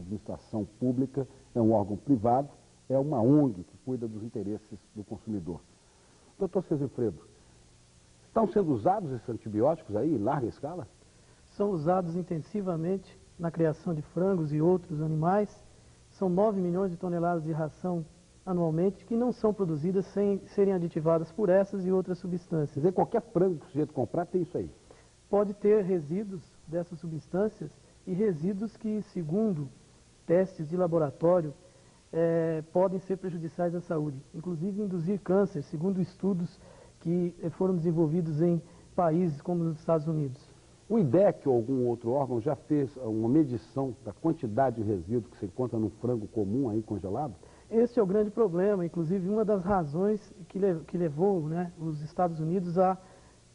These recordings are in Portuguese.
administração pública, é um órgão privado, é uma ONG que cuida dos interesses do consumidor. Doutor Sesifredo, estão sendo usados esses antibióticos aí em larga escala? São usados intensivamente na criação de frangos e outros animais. São 9 milhões de toneladas de ração anualmente que não são produzidas sem serem aditivadas por essas e outras substâncias. Quer dizer, qualquer frango que o sujeito comprar tem isso aí? Pode ter resíduos dessas substâncias e resíduos que, segundo testes de laboratório, podem ser prejudiciais à saúde, inclusive induzir câncer, segundo estudos que foram desenvolvidos em países como os Estados Unidos. O IDEC ou algum outro órgão já fez uma medição da quantidade de resíduo que se encontra no frango comum aí congelado? Esse é o grande problema, inclusive uma das razões que levou, né, os Estados Unidos a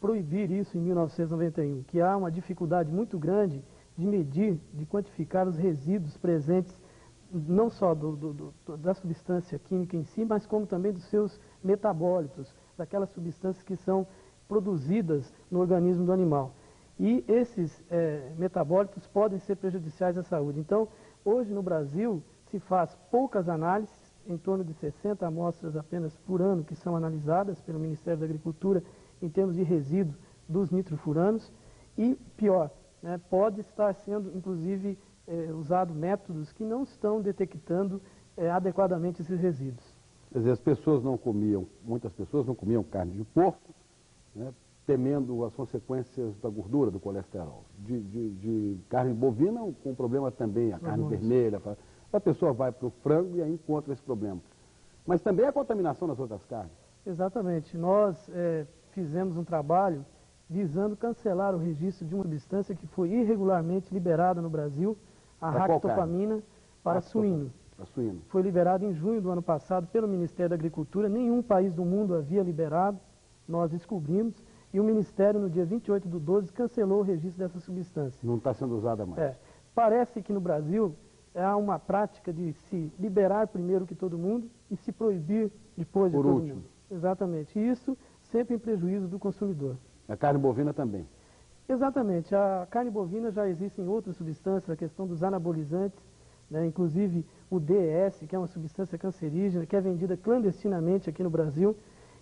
proibir isso em 1991, que há uma dificuldade muito grande de medir, de quantificar os resíduos presentes, não só da substância química em si, mas como também dos seus metabólitos, daquelas substâncias que são produzidas no organismo do animal. E esses metabólitos podem ser prejudiciais à saúde. Então, hoje no Brasil se faz poucas análises, em torno de 60 amostras apenas por ano que são analisadas pelo Ministério da Agricultura em termos de resíduo dos nitrofuranos. E pior, né, pode estar sendo inclusive usado métodos que não estão detectando adequadamente esses resíduos. Quer dizer, as pessoas não comiam, muitas pessoas não comiam carne de porco, né, temendo as consequências da gordura, do colesterol. De carne bovina, com problema também, a carne vermelha. A pessoa vai para o frango e aí encontra esse problema. Mas também a contaminação das outras carnes. Exatamente. Nós fizemos um trabalho visando cancelar o registro de uma substância que foi irregularmente liberada no Brasil, a ractopamina, para suíno. Foi liberado em junho do ano passado pelo Ministério da Agricultura. Nenhum país do mundo havia liberado, nós descobrimos, e o Ministério, no dia 28/12, cancelou o registro dessa substância. Não está sendo usada mais. Parece que no Brasil há uma prática de se liberar primeiro que todo mundo e se proibir depois de todo mundo. Exatamente. E isso sempre em prejuízo do consumidor. A carne bovina também. Exatamente. A carne bovina já existem outras substâncias, a questão dos anabolizantes, né, inclusive o DES, que é uma substância cancerígena, que é vendida clandestinamente aqui no Brasil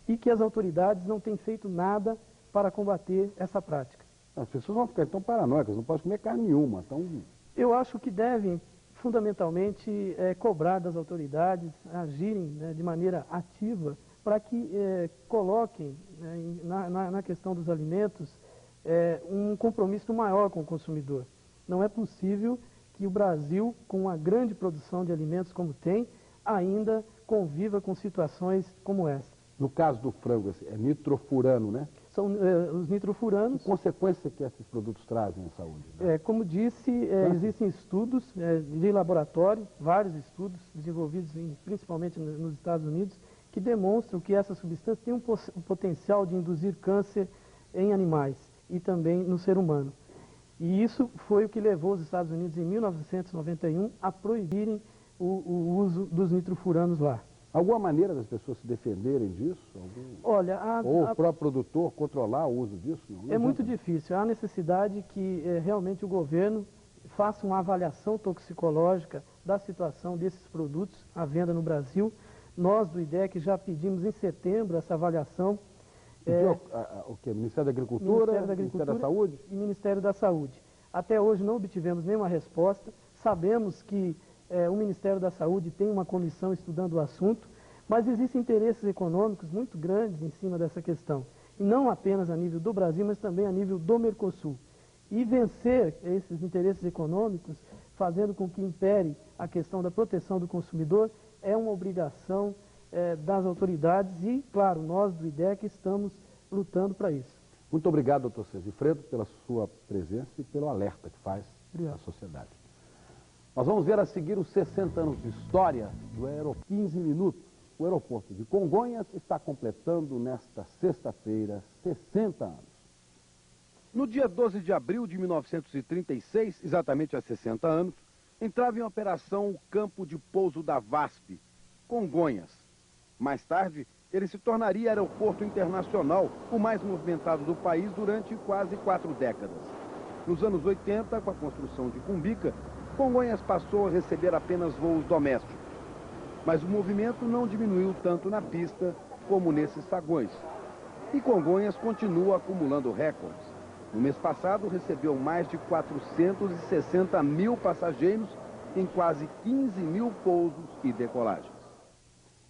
e que as autoridades não têm feito nada para combater essa prática. As pessoas vão ficar tão paranoicas, não podem comer carne nenhuma. Eu acho que devem, fundamentalmente, cobrar das autoridades agirem, né, de maneira ativa para que coloquem, né, na questão dos alimentos um compromisso maior com o consumidor. Não é possível que o Brasil, com uma grande produção de alimentos como tem, ainda conviva com situações como essa. No caso do frango, é nitrofurano, né? São os nitrofuranos. Que consequência que esses produtos trazem à saúde? Né? Como disse, existem estudos de laboratório, vários estudos desenvolvidos principalmente nos Estados Unidos, que demonstram que essa substância tem um potencial de induzir câncer em animais e também no ser humano. E isso foi o que levou os Estados Unidos, em 1991, a proibirem o uso dos nitrofuranos lá. Alguma maneira das pessoas se defenderem disso? Olha, ou o próprio produtor controlar o uso disso? Não é muito difícil. Há necessidade que realmente o governo faça uma avaliação toxicológica da situação desses produtos à venda no Brasil. Nós, do IDEC, já pedimos em setembro essa avaliação. O que? Ministério da Agricultura, Ministério da Saúde? E Ministério da Saúde. Até hoje não obtivemos nenhuma resposta. Sabemos que o Ministério da Saúde tem uma comissão estudando o assunto, mas existem interesses econômicos muito grandes em cima dessa questão. E não apenas a nível do Brasil, mas também a nível do Mercosul. E vencer esses interesses econômicos, fazendo com que impere a questão da proteção do consumidor, é uma obrigação das autoridades e, claro, nós do IDEC estamos lutando para isso. Muito obrigado, doutor Sesifredo, pela sua presença e pelo alerta que faz à sociedade. Nós vamos ver a seguir os 60 anos de história do aeroporto. 15 minutos. O aeroporto de Congonhas está completando nesta sexta-feira 60 anos. No dia 12 de abril de 1936, exatamente há 60 anos, entrava em operação o campo de pouso da VASP, Congonhas. Mais tarde, ele se tornaria aeroporto internacional, o mais movimentado do país durante quase 4 décadas. Nos anos 80, com a construção de Cumbica, Congonhas passou a receber apenas voos domésticos. Mas o movimento não diminuiu tanto na pista como nesses saguões. E Congonhas continua acumulando recordes. No mês passado, recebeu mais de 460 mil passageiros em quase 15 mil pousos e decolagens.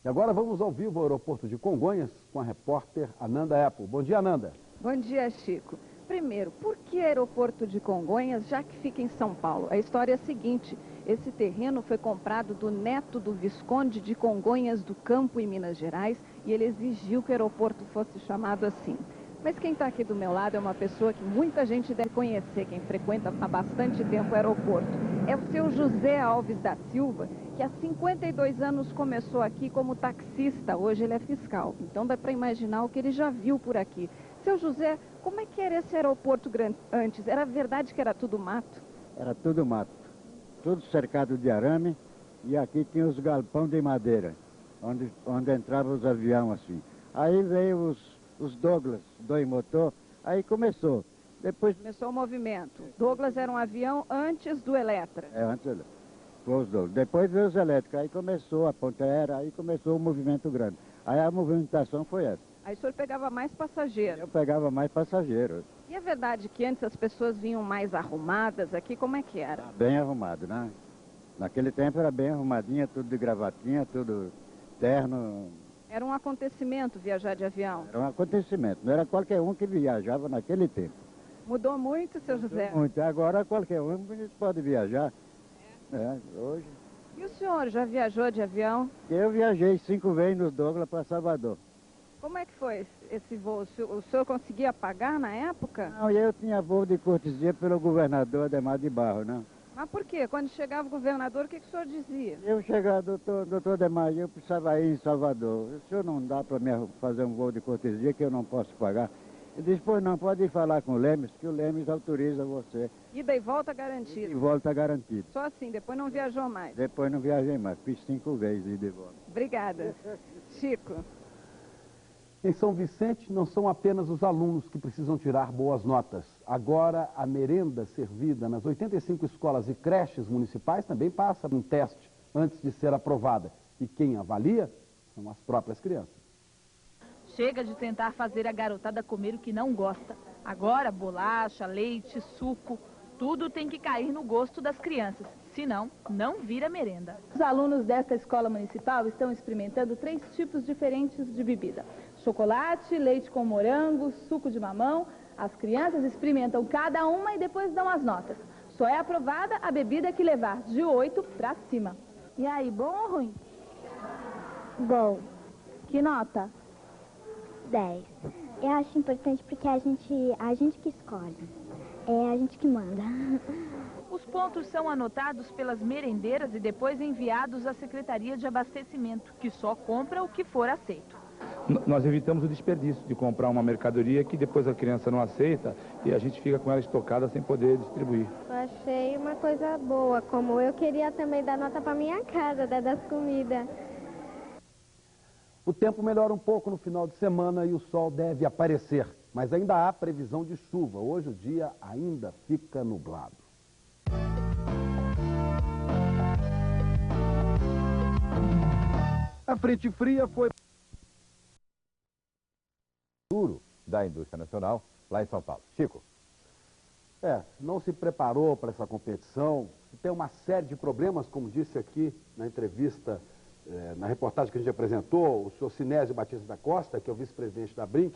E agora vamos ao vivo ao aeroporto de Congonhas com a repórter Ananda Apple. Bom dia, Ananda. Bom dia, Chico. Primeiro, por que aeroporto de Congonhas, já que fica em São Paulo? A história é a seguinte: esse terreno foi comprado do neto do Visconde de Congonhas do Campo, em Minas Gerais, e ele exigiu que o aeroporto fosse chamado assim. Mas quem está aqui do meu lado é uma pessoa que muita gente deve conhecer, quem frequenta há bastante tempo o aeroporto. É o seu José Alves da Silva, que há 52 anos começou aqui como taxista, hoje ele é fiscal. Então dá para imaginar o que ele já viu por aqui. Seu José, como é que era esse aeroporto antes? Era verdade que era tudo mato? Era tudo mato, tudo cercado de arame, e aqui tinha os galpões de madeira, onde entravam os aviões assim. Aí veio os Douglas, dois motor, aí começou. Depois começou o movimento. Douglas era um avião antes do Eletra. Antes do Eletra. Foi os Douglas. Depois veio os elétricos, aí começou a ponte aérea, aí começou o movimento grande. Aí a movimentação foi essa. Aí o senhor pegava mais passageiros? Eu pegava mais passageiros. E é verdade que antes as pessoas vinham mais arrumadas aqui? Como é que era? Bem arrumado, né? Naquele tempo era bem arrumadinha, tudo de gravatinha, tudo terno. Era um acontecimento viajar de avião? Era um acontecimento, não era qualquer um que viajava naquele tempo. Mudou muito, seu José? Muito, agora qualquer um pode viajar. Hoje. E o senhor já viajou de avião? Eu viajei 5 vezes no Douglas para Salvador. Como é que foi esse voo? O senhor conseguia pagar na época? Não, eu tinha voo de cortesia pelo governador Ademar de Barros, né? Mas por quê? Quando chegava o governador, o que o senhor dizia? Eu chegava, doutor Ademar, eu precisava ir em Salvador. O senhor não dá para me fazer um voo de cortesia que eu não posso pagar? Ele disse, pois não, pode ir falar com o Lemes, que o Lemes autoriza você. Ida e volta garantido? E volta garantido. Só assim, depois não viajou mais? Depois não viajei mais, fiz 5 vezes ida e volta. Obrigada. Chico. Em São Vicente, não são apenas os alunos que precisam tirar boas notas. Agora, a merenda servida nas 85 escolas e creches municipais também passa por um teste antes de ser aprovada. E quem avalia são as próprias crianças. Chega de tentar fazer a garotada comer o que não gosta. Agora, bolacha, leite, suco, tudo tem que cair no gosto das crianças. Senão, não vira merenda. Os alunos desta escola municipal estão experimentando 3 tipos diferentes de bebida: chocolate, leite com morango, suco de mamão. As crianças experimentam cada uma e depois dão as notas. Só é aprovada a bebida que levar de 8 para cima. E aí, bom ou ruim? Bom. Que nota? 10. Eu acho importante porque a gente que escolhe. É a gente que manda. Os pontos são anotados pelas merendeiras e depois enviados à Secretaria de Abastecimento, que só compra o que for aceito. Nós evitamos o desperdício de comprar uma mercadoria que depois a criança não aceita e a gente fica com ela estocada sem poder distribuir. Eu achei uma coisa boa, como eu queria também dar nota para minha casa, das comidas. O tempo melhora um pouco no final de semana e o sol deve aparecer, mas ainda há previsão de chuva. Hoje o dia ainda fica nublado. A frente fria foi duro da indústria nacional lá em São Paulo. Chico. Não se preparou para essa competição, tem uma série de problemas, como disse aqui na entrevista, na reportagem que a gente apresentou, o senhor Sinésio Batista da Costa, que é o vice-presidente da Brinc.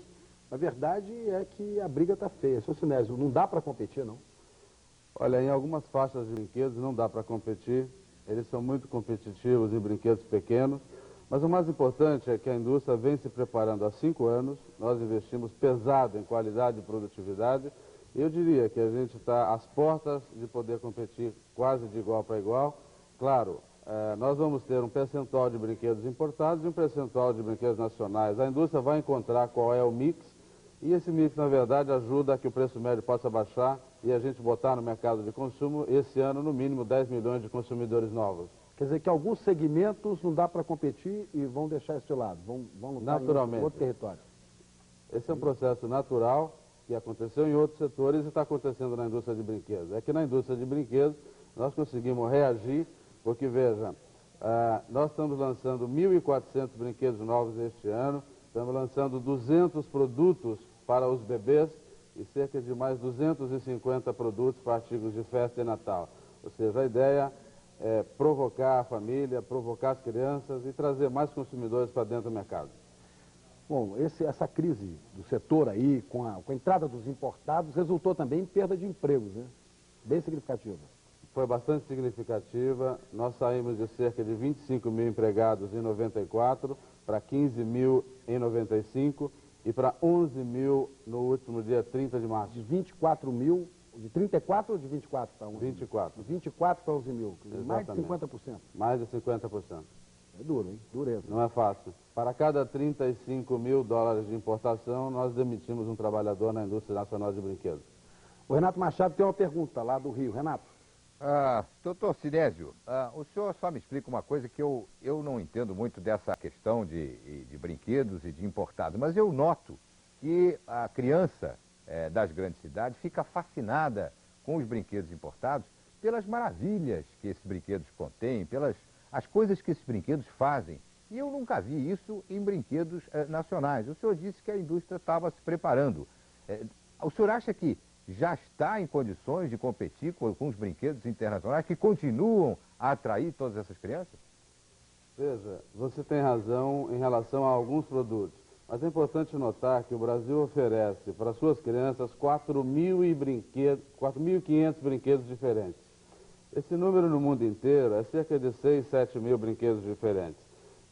A verdade é que a briga está feia. Senhor Sinésio, não dá para competir, não? Olha, em algumas faixas de brinquedos não dá para competir. Eles são muito competitivos em brinquedos pequenos. Mas o mais importante é que a indústria vem se preparando há 5 anos. Nós investimos pesado em qualidade e produtividade. Eu diria que a gente está às portas de poder competir quase de igual para igual. Claro, nós vamos ter um percentual de brinquedos importados e um percentual de brinquedos nacionais. A indústria vai encontrar qual é o mix. E esse mix, na verdade, ajuda a que o preço médio possa baixar e a gente botar no mercado de consumo, esse ano, no mínimo, 10 milhões de consumidores novos. Quer dizer que alguns segmentos não dá para competir e vão deixar isso de lado, vão lutar em outro território. Esse é um processo natural que aconteceu em outros setores e está acontecendo na indústria de brinquedos. É que na indústria de brinquedos nós conseguimos reagir, porque, veja, nós estamos lançando 1.400 brinquedos novos este ano, estamos lançando 200 produtos para os bebês e cerca de mais 250 produtos para artigos de festa e Natal. Ou seja, a ideia é provocar a família, provocar as crianças e trazer mais consumidores para dentro do mercado. Bom, essa crise do setor aí, com a entrada dos importados, resultou também em perda de empregos, né? Bem significativa. Foi bastante significativa. Nós saímos de cerca de 25 mil empregados em 94 para 15 mil em 95 e para 11 mil no último dia 30 de março. De 24 mil, de 34 ou de 24 para 11 mil? 24. De 24 para 11 mil, mais de 50%. Mais de 50%. É duro, hein? Dureza. Não é fácil. Para cada 35 mil dólares de importação, nós demitimos um trabalhador na indústria nacional de brinquedos. O Renato Machado tem uma pergunta lá do Rio. Renato. Doutor Sinésio, o senhor só me explica uma coisa que eu não entendo muito dessa questão de brinquedos e de importado, mas eu noto que a criança das grandes cidades fica fascinada com os brinquedos importados pelas maravilhas que esses brinquedos contêm, pelas as coisas que esses brinquedos fazem. E eu nunca vi isso em brinquedos nacionais. O senhor disse que a indústria estava se preparando. O senhor acha que já está em condições de competir com os brinquedos internacionais que continuam a atrair todas essas crianças? Veja, você tem razão em relação a alguns produtos, mas é importante notar que o Brasil oferece para suas crianças 4.500 brinquedos diferentes. Esse número no mundo inteiro é cerca de 6, 7 mil brinquedos diferentes.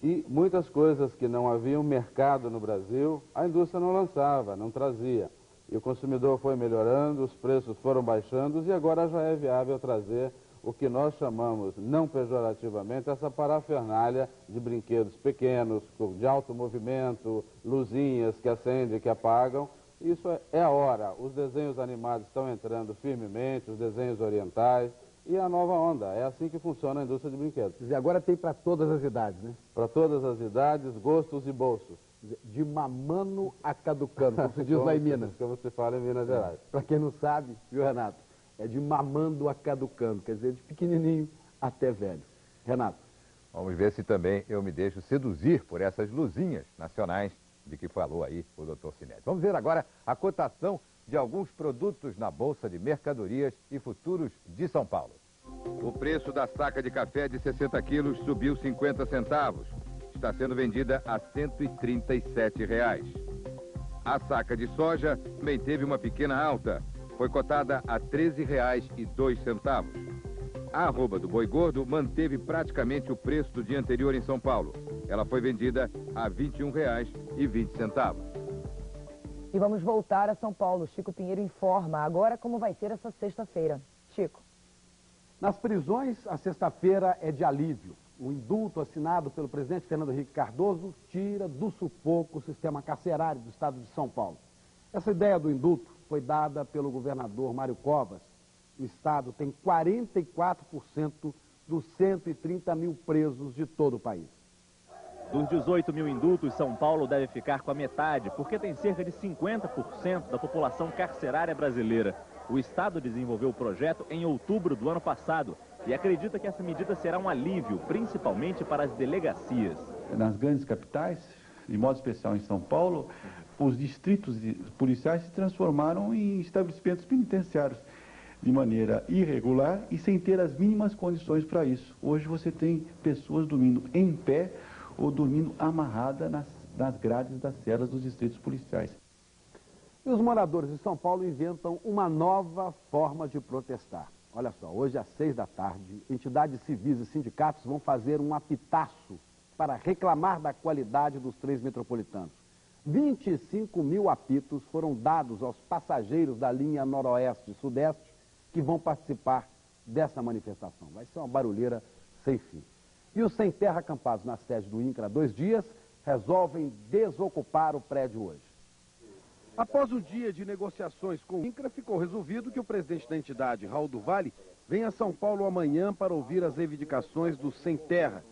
E muitas coisas que não haviam mercado no Brasil, a indústria não lançava, não trazia. E o consumidor foi melhorando, os preços foram baixando e agora já é viável trazer o que nós chamamos, não pejorativamente, essa parafernália de brinquedos pequenos, de alto movimento, luzinhas que acendem, que apagam. Isso é a hora. Os desenhos animados estão entrando firmemente, os desenhos orientais. E a nova onda, é assim que funciona a indústria de brinquedos. E agora tem para todas as idades, né? Para todas as idades, gostos e bolsos. De mamano a caducando, como se diz lá em Minas. Como se fala em Minas Gerais. Para quem não sabe, viu, Renato? É de mamando a caducando, quer dizer, de pequenininho até velho. Renato. Vamos ver se também eu me deixo seduzir por essas luzinhas nacionais de que falou aí o doutor Sinésio. Vamos ver agora a cotação de alguns produtos na Bolsa de Mercadorias e Futuros de São Paulo. O preço da saca de café de 60 quilos subiu 50 centavos. Está sendo vendida a R$ 137. A saca de soja também teve uma pequena alta. Foi cotada a R$ 13,02. A arroba do boi gordo manteve praticamente o preço do dia anterior em São Paulo. Ela foi vendida a R$ 21,20. E vamos voltar a São Paulo. Chico Pinheiro informa agora como vai ser essa sexta-feira. Chico. Nas prisões, a sexta-feira é de alívio. O indulto assinado pelo presidente Fernando Henrique Cardoso tira do sufoco o sistema carcerário do estado de São Paulo. Essa ideia do indulto foi dada pelo governador Mário Covas. O estado tem 44% dos 130 mil presos de todo o país. Dos 18 mil indultos, São Paulo deve ficar com a metade, porque tem cerca de 50% da população carcerária brasileira. O Estado desenvolveu o projeto em outubro do ano passado e acredita que essa medida será um alívio, principalmente para as delegacias. Nas grandes capitais, de modo especial em São Paulo, os distritos policiais se transformaram em estabelecimentos penitenciários de maneira irregular e sem ter as mínimas condições para isso. Hoje você tem pessoas dormindo em pé ou dormindo amarrada nas grades das celas dos distritos policiais. E os moradores de São Paulo inventam uma nova forma de protestar. Olha só, hoje às 6 da tarde, entidades civis e sindicatos vão fazer um apitaço para reclamar da qualidade dos trens metropolitanos. 25 mil apitos foram dados aos passageiros da linha Noroeste e Sudeste que vão participar dessa manifestação. Vai ser uma barulheira sem fim. E os sem terra acampados na sede do INCRA há 2 dias resolvem desocupar o prédio hoje. Após o dia de negociações com o INCRA, ficou resolvido que o presidente da entidade, Raul do Vale, venha a São Paulo amanhã para ouvir as reivindicações dos sem terra.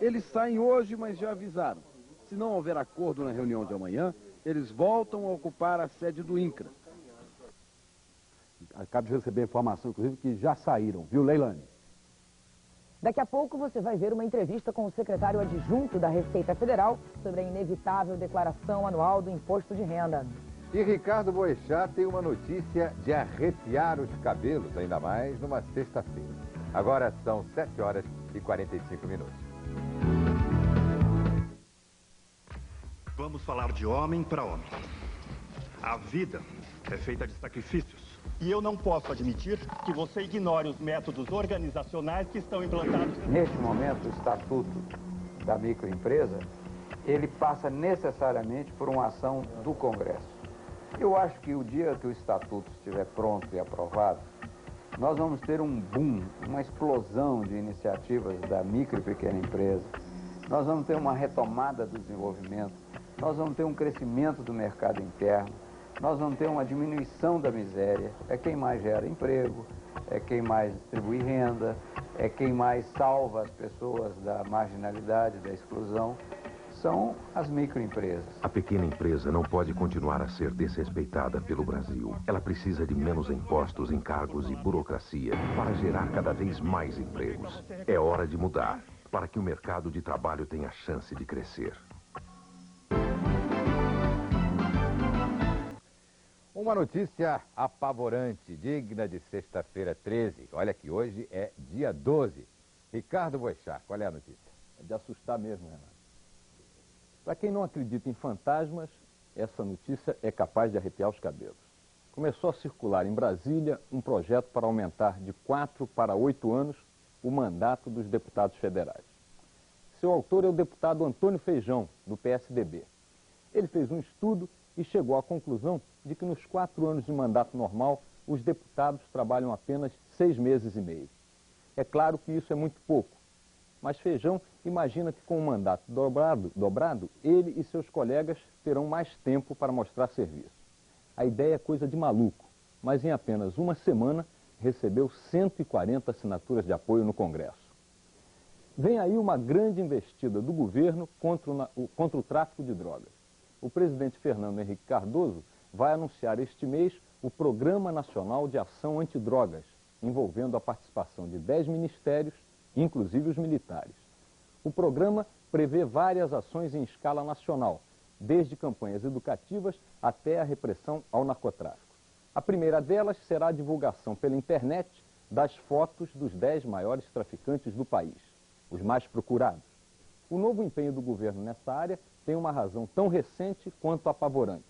Eles saem hoje, mas já avisaram. Se não houver acordo na reunião de amanhã, eles voltam a ocupar a sede do INCRA. Acabo de receber a informação, inclusive, que já saíram, viu, Leilani? Daqui a pouco você vai ver uma entrevista com o secretário adjunto da Receita Federal sobre a inevitável declaração anual do Imposto de Renda. E Ricardo Boechat tem uma notícia de arrepiar os cabelos, ainda mais numa sexta-feira. Agora são 7h45. Vamos falar de homem para homem. A vida é feita de sacrifícios. E eu não posso admitir que você ignore os métodos organizacionais que estão implantados. Neste momento, o estatuto da microempresa, ele passa necessariamente por uma ação do Congresso. Eu acho que o dia que o estatuto estiver pronto e aprovado, nós vamos ter um boom, uma explosão de iniciativas da micro e pequena empresa. Nós vamos ter uma retomada do desenvolvimento, nós vamos ter um crescimento do mercado interno, nós vamos ter uma diminuição da miséria. É quem mais gera emprego, é quem mais distribui renda, é quem mais salva as pessoas da marginalidade, da exclusão. São as microempresas. A pequena empresa não pode continuar a ser desrespeitada pelo Brasil. Ela precisa de menos impostos, encargos e burocracia para gerar cada vez mais empregos. É hora de mudar, para que o mercado de trabalho tenha chance de crescer. Uma notícia apavorante, digna de sexta-feira 13. Olha que hoje é dia 12. Ricardo Boechat, qual é a notícia? É de assustar mesmo, Renato. Para quem não acredita em fantasmas, essa notícia é capaz de arrepiar os cabelos. Começou a circular em Brasília um projeto para aumentar de 4 para 8 anos o mandato dos deputados federais. Seu autor é o deputado Antônio Feijão, do PSDB. Ele fez um estudo e chegou à conclusão de que nos 4 anos de mandato normal, os deputados trabalham apenas 6 meses e meio. É claro que isso é muito pouco, mas Feijão imagina que com o mandato dobrado, ele e seus colegas terão mais tempo para mostrar serviço. A ideia é coisa de maluco, mas em apenas uma semana recebeu 140 assinaturas de apoio no Congresso. Vem aí uma grande investida do governo contra o tráfico de drogas. O presidente Fernando Henrique Cardoso vai anunciar este mês o Programa Nacional de Ação Antidrogas, envolvendo a participação de 10 ministérios, inclusive os militares. O programa prevê várias ações em escala nacional, desde campanhas educativas até a repressão ao narcotráfico. A primeira delas será a divulgação pela internet das fotos dos 10 maiores traficantes do país, os mais procurados. O novo empenho do governo nessa área tem uma razão tão recente quanto apavorante.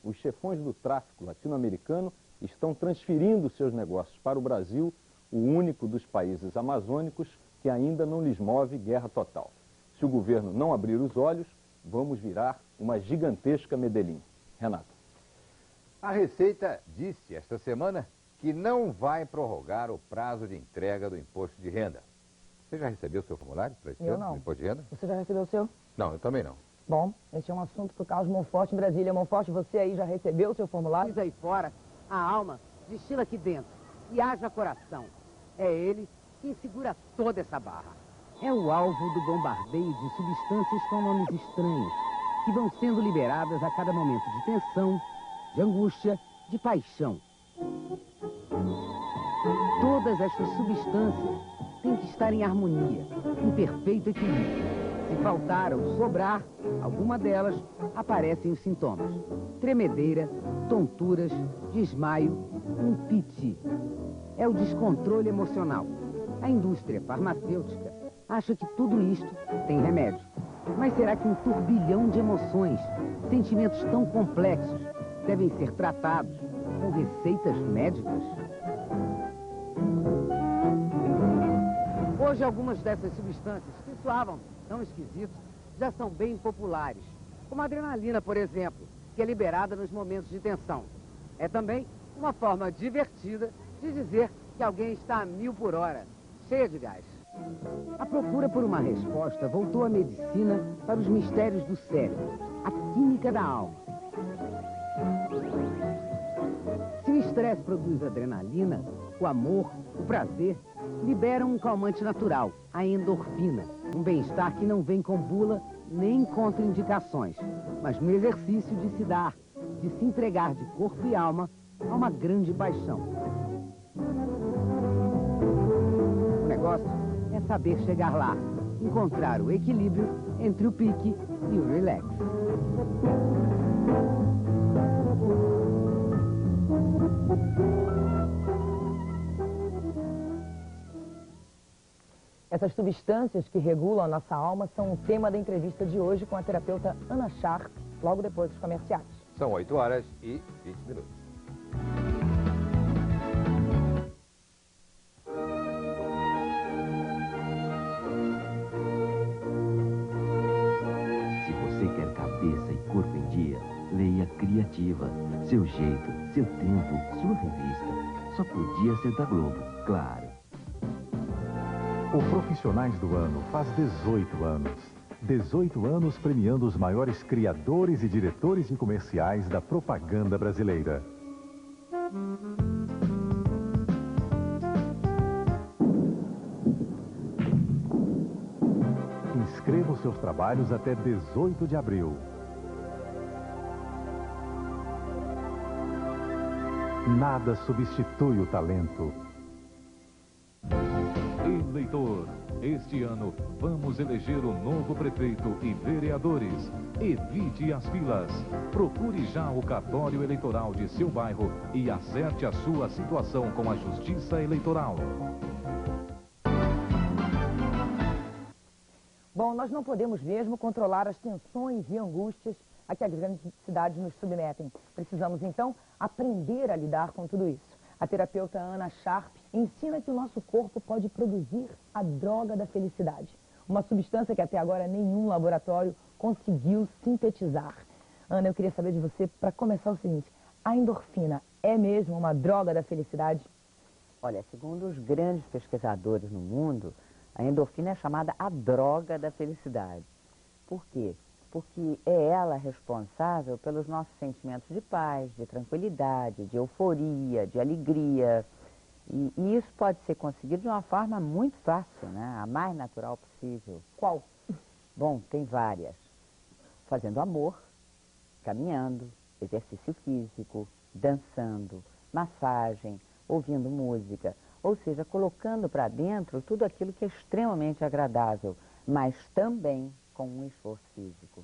Os chefões do tráfico latino-americano estão transferindo seus negócios para o Brasil, o único dos países amazônicos que ainda não lhes move guerra total. Se o governo não abrir os olhos, vamos virar uma gigantesca Medellín. Renato. A Receita disse esta semana que não vai prorrogar o prazo de entrega do imposto de renda. Você já recebeu o seu formulário para esse ano do imposto de renda? Você já recebeu o seu? Não, eu também não. Bom, esse é um assunto para o Carlos Monforte em Brasília. Monforte, você aí já recebeu o seu formulário? Diz aí fora, a alma destila aqui dentro e haja coração. É ele quem segura toda essa barra. É o alvo do bombardeio de substâncias com nomes estranhos, que vão sendo liberadas a cada momento de tensão, de angústia, de paixão. Todas estas substâncias têm que estar em harmonia, em perfeito equilíbrio. Se faltar ou sobrar alguma delas, aparecem os sintomas: tremedeira, tonturas, desmaio, um piti. É o descontrole emocional. A indústria farmacêutica acha que tudo isto tem remédio. Mas será que um turbilhão de emoções, sentimentos tão complexos, devem ser tratados com receitas médicas? Hoje, algumas dessas substâncias que soavam tão esquisitos já são bem populares, como a adrenalina, por exemplo, que é liberada nos momentos de tensão. É também uma forma divertida de dizer que alguém está a 1000 por hora, cheia de gás. A procura por uma resposta voltou à medicina para os mistérios do cérebro, a química da alma. Se o estresse produz adrenalina, o amor, o prazer, liberam um calmante natural, a endorfina. Um bem-estar que não vem com bula nem contraindicações, mas no exercício de se dar, de se entregar de corpo e alma a uma grande paixão. O negócio é saber chegar lá, encontrar o equilíbrio entre o pique e o relax. Essas substâncias que regulam a nossa alma são o tema da entrevista de hoje com a terapeuta Ana Sharp, logo depois dos comerciais. São 8 horas e 20 minutos. Se você quer cabeça e corpo em dia, leia Criativa. Seu jeito, seu tempo, sua revista. Só podia ser da Globo, claro. O Profissionais do Ano faz 18 anos. 18 anos premiando os maiores criadores e diretores de comerciais da propaganda brasileira. Inscreva os seus trabalhos até 18 de abril. Nada substitui o talento. Eleitor, este ano vamos eleger o novo prefeito e vereadores. Evite as filas. Procure já o cartório eleitoral de seu bairro e acerte a sua situação com a Justiça Eleitoral. Bom, nós não podemos mesmo controlar as tensões e angústias a que as grandes cidades nos submetem. Precisamos, então, aprender a lidar com tudo isso. A terapeuta Ana Sharp ensina que o nosso corpo pode produzir a droga da felicidade. Uma substância que até agora nenhum laboratório conseguiu sintetizar. Ana, eu queria saber de você, para começar, o seguinte: a endorfina é mesmo uma droga da felicidade? Olha, segundo os grandes pesquisadores no mundo, a endorfina é chamada a droga da felicidade. Por quê? Porque é ela responsável pelos nossos sentimentos de paz, de tranquilidade, de euforia, de alegria. E isso pode ser conseguido de uma forma muito fácil, né? A mais natural possível. Qual? Bom, tem várias. Fazendo amor, caminhando, exercício físico, dançando, massagem, ouvindo música. Ou seja, colocando para dentro tudo aquilo que é extremamente agradável, mas também com um esforço físico.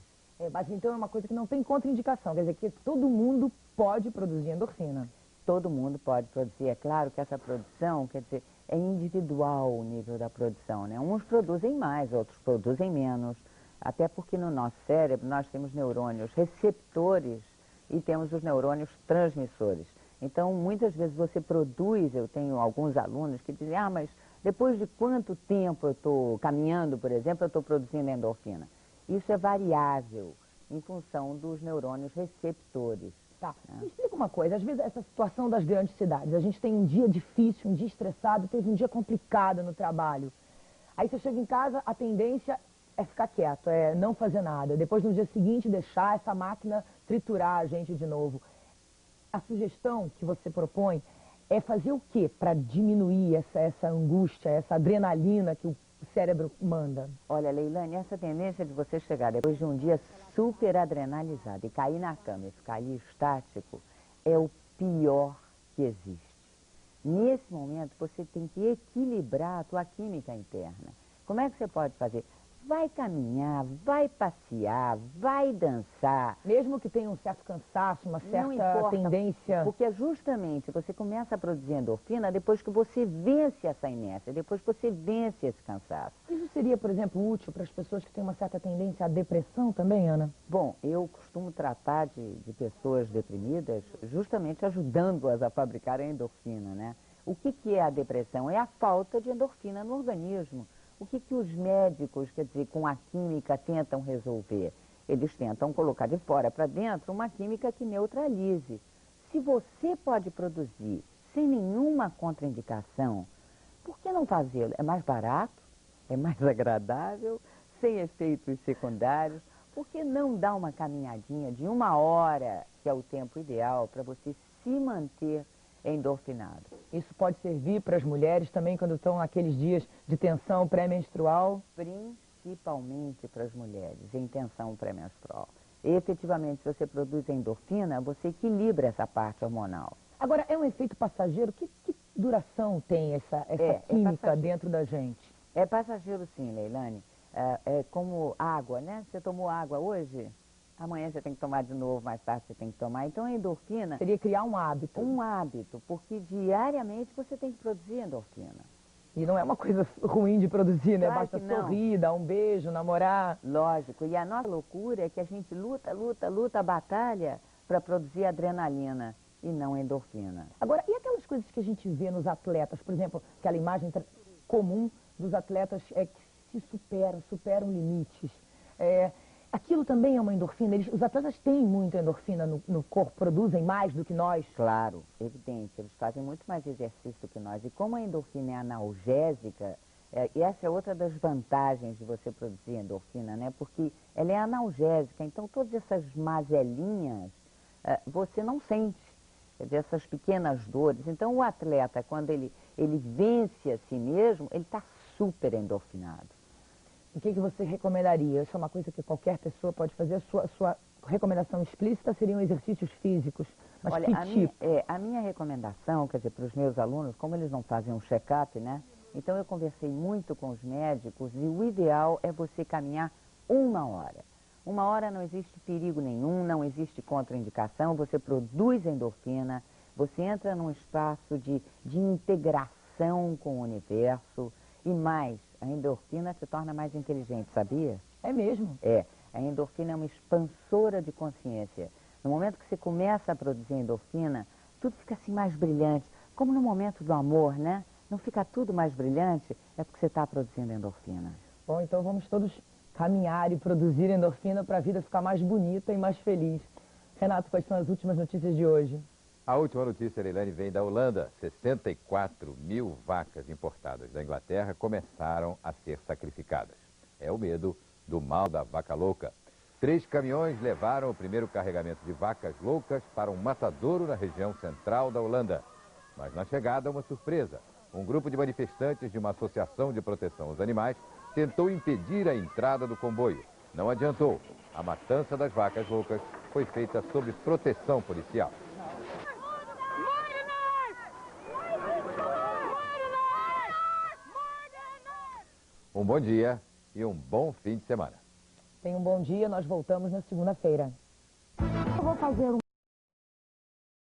Mas então é uma coisa que não tem contraindicação, quer dizer que todo mundo pode produzir endorfina. Todo mundo pode produzir. É claro que essa produção, quer dizer, é individual o nível da produção, né? Uns produzem mais, outros produzem menos. Até porque no nosso cérebro nós temos neurônios receptores e temos os neurônios transmissores. Então, muitas vezes você produz, eu tenho alguns alunos que dizem, mas depois de quanto tempo eu estou caminhando, por exemplo, eu estou produzindo endorfina? Isso é variável em função dos neurônios receptores. Tá. Me explica uma coisa, às vezes essa situação das grandes cidades, a gente tem um dia difícil, um dia estressado, teve um dia complicado no trabalho. Aí você chega em casa, a tendência é ficar quieto, é não fazer nada. Depois, no dia seguinte, deixar essa máquina triturar a gente de novo. A sugestão que você propõe é fazer o quê para diminuir essa angústia, essa adrenalina que o cérebro manda? Olha, Leilane, essa tendência de você chegar depois de um dia super adrenalizado e cair na cama e ficar ali estático é o pior que existe. Nesse momento, você tem que equilibrar a tua química interna. Como é que você pode fazer? Vai caminhar, vai passear, vai dançar. Mesmo que tenha um certo cansaço, uma certa tendência... Porque é justamente, você começa a produzir endorfina depois que você vence essa inércia, depois que você vence esse cansaço. Isso seria, por exemplo, útil para as pessoas que têm uma certa tendência à depressão também, Ana? Bom, eu costumo tratar de pessoas deprimidas justamente ajudando-as a fabricar a endorfina, né? O que é a depressão? É a falta de endorfina no organismo. O que os médicos, quer dizer, com a química tentam resolver? Eles tentam colocar de fora para dentro uma química que neutralize. Se você pode produzir sem nenhuma contraindicação, por que não fazê-lo? É mais barato, é mais agradável, sem efeitos secundários. Por que não dar uma caminhadinha de 1 hora, que é o tempo ideal para você se manter endorfinado? Isso pode servir para as mulheres também quando estão naqueles dias de tensão pré-menstrual? Principalmente para as mulheres, em tensão pré-menstrual. Efetivamente, se você produz endorfina, você equilibra essa parte hormonal. Agora, é um efeito passageiro? Que duração tem essa química dentro da gente? É passageiro sim, Leilane. É como água, né? Você tomou água hoje, amanhã você tem que tomar de novo, mais tarde você tem que tomar. Então a endorfina... Seria criar um hábito. Um hábito, porque diariamente você tem que produzir endorfina. E não é uma coisa ruim de produzir, né? Claro Basta que não. sorrir, dar um beijo, namorar. Lógico. E a nossa loucura é que a gente luta, batalha para produzir adrenalina e não endorfina. Agora, e aquelas coisas que a gente vê nos atletas? Por exemplo, aquela imagem comum dos atletas que se superam limites. Aquilo também é uma endorfina? Os atletas têm muita endorfina no corpo, produzem mais do que nós? Claro, evidente. Eles fazem muito mais exercício do que nós. E como a endorfina é analgésica, e essa é outra das vantagens de você produzir endorfina, né? Porque ela é analgésica, então todas essas mazelinhas você não sente, essas pequenas dores. Então o atleta, quando ele vence a si mesmo, ele está super endorfinado. O que você recomendaria? Isso é uma coisa que qualquer pessoa pode fazer. A sua recomendação explícita seriam exercícios físicos. Mas olha, que tipo? A minha recomendação, quer dizer, para os meus alunos, como eles não fazem um check-up, né? Então eu conversei muito com os médicos e o ideal é você caminhar 1 hora. 1 hora não existe perigo nenhum, não existe contraindicação, você produz endorfina, você entra num espaço de integração com o universo e mais, a endorfina te torna mais inteligente, sabia? É mesmo? É. A endorfina é uma expansora de consciência. No momento que você começa a produzir endorfina, tudo fica assim mais brilhante. Como no momento do amor, né? Não fica tudo mais brilhante, é porque você está produzindo endorfina. Bom, então vamos todos caminhar e produzir endorfina para a vida ficar mais bonita e mais feliz. Renato, quais são as últimas notícias de hoje? A última notícia, Leilane, vem da Holanda. 64 mil vacas importadas da Inglaterra começaram a ser sacrificadas. É o medo do mal da vaca louca. 3 caminhões levaram o primeiro carregamento de vacas loucas para um matadouro na região central da Holanda. Mas na chegada, uma surpresa. Um grupo de manifestantes de uma associação de proteção aos animais tentou impedir a entrada do comboio. Não adiantou. A matança das vacas loucas foi feita sob proteção policial. Um bom dia e um bom fim de semana. Tenha um bom dia, nós voltamos na segunda-feira. Eu vou fazer um